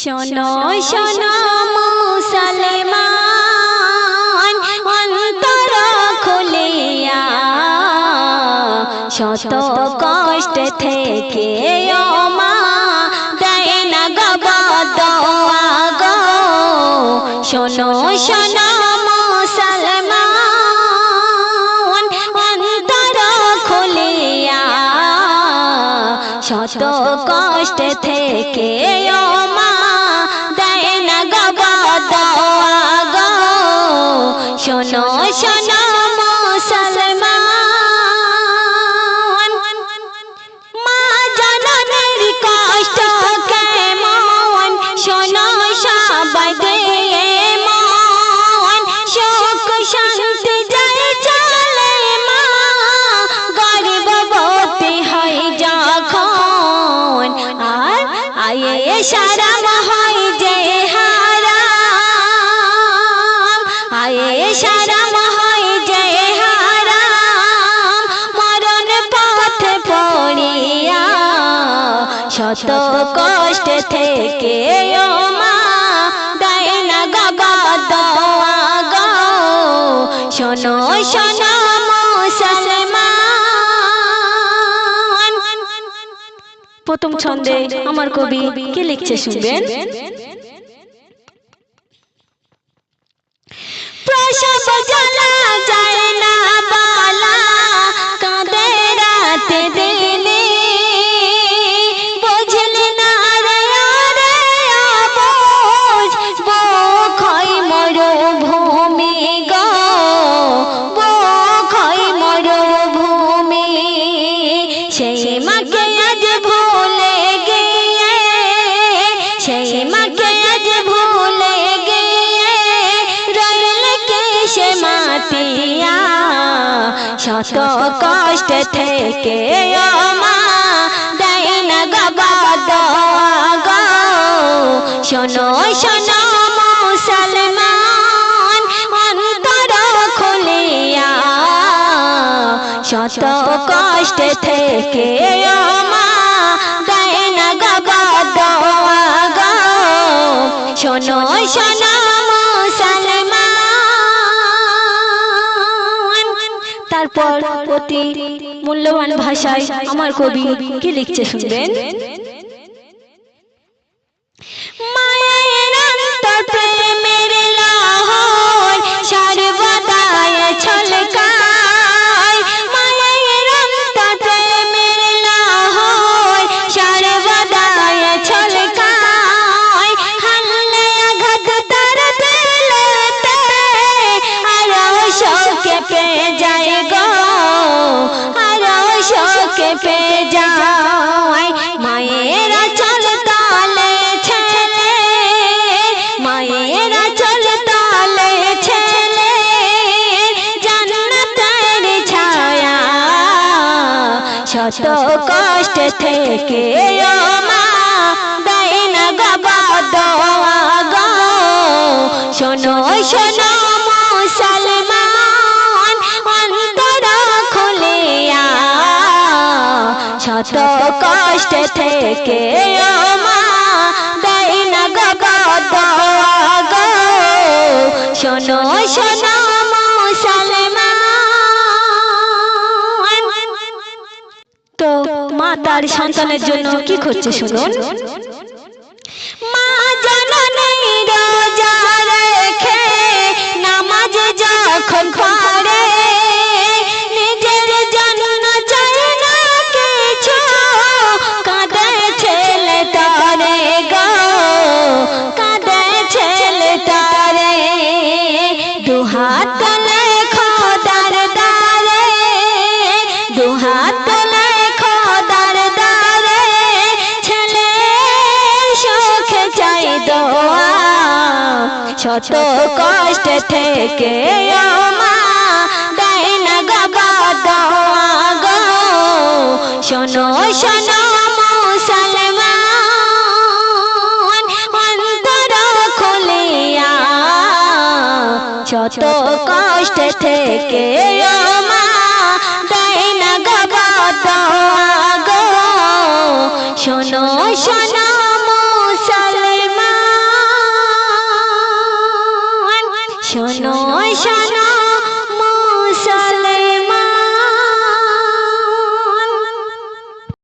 শোনো শোনো মুসলমান অন্তর খুলিয়া শত কষ্ট থেকে ও মা দেয় না গো দোয়া গো। শোনো শোনো মুসলমান অন্তর খুলিয়া শত কষ্ট থেকে ও মা দেয় না গো দোয়া গো। শোনো শোনো মুসলমান মা জননীর কষ্ট কেমন শোনো সবাই দিয়ে মন সুখ শান্তি যায় চলে মা গর্ভবতী হয় যখন আর আয়ে শরম হয় যে হারাম আয়ে শরম হয় যে হারাম মরণ পথ পড়িয়া শত কষ্ট থেকে ও মা দেয় না গো দোয়া গো। শোনো শোনো মুসলমান। প্রথম ছন্দে আমার কবি কি লিখছে শুনবেন। প্রসব জ্বালা যায় না বালা কাঁদে রাত দিনে বুঝলি না রে রে অবুঝ বুক হয় মরুভূমি গো বুক হয় মরুভূমি সেই মাকে আজ ভুলে গিয়ে সেই মাকে আজ ভুলে গিয়ে রইল কে সে মাতিয়া শত কষ্ট থেকে ও মা দেয় না গো দোয়া গো। শোনো শোনো মুসলমান অন্তর খুলিয়া শত কষ্ট থেকে ও মা দেয় না গো দোয়া গো। শোনো শোনো মুসলমান। তারপর অতি মূল্যবান ভাষায় আমার কবি কি লিখছে শুনবেন। মায়ের অন্তর প্রেমের লাহর সর্বদাই ছলকায় মায়ের অন্তর প্রেমের লাহর সর্বদাই ছলকায় হাল্লে আঘাত তার দিলেতে আরো শোকে পে যায় গো আরো শোকে পে যায়। মায়েরা চল তালে ছেলে মায়েরা চল তালে ছেলে জান্নাতের ছায়া শত কষ্ট থেকে ও মা দেয় না গো দোয়া গো। শোনো শোনো মুসলমান অন্তর খুলিয়া শত কষ্ট থেকে ও মা দেয় না গো দোয়া গো। শোনো শোনো মুসলমান। তো মা তার সন্তানের জন্য কি করছে শুনুন। মা জননী রোজা রেখে নামাজ যখন পড়ে নিজের জন্য চায় না কিছু কাঁদে ছেলে তারে গো কাঁদে ছেলে তারে দুহাত তুলে খোদার দারে দুহাত তুলে খোদার দারে ছেলে সুখে চাই দোয়া শত কষ্ট থেকে ও মা দেয় না গো দোয়া গো। শোনো শোনো মুসলমান অন্তর খুলিয়া শত কষ্ট থেকে ও মা দেয় না গো দোয়া গো। শোনো শোনো মুসলমান। পয়সা না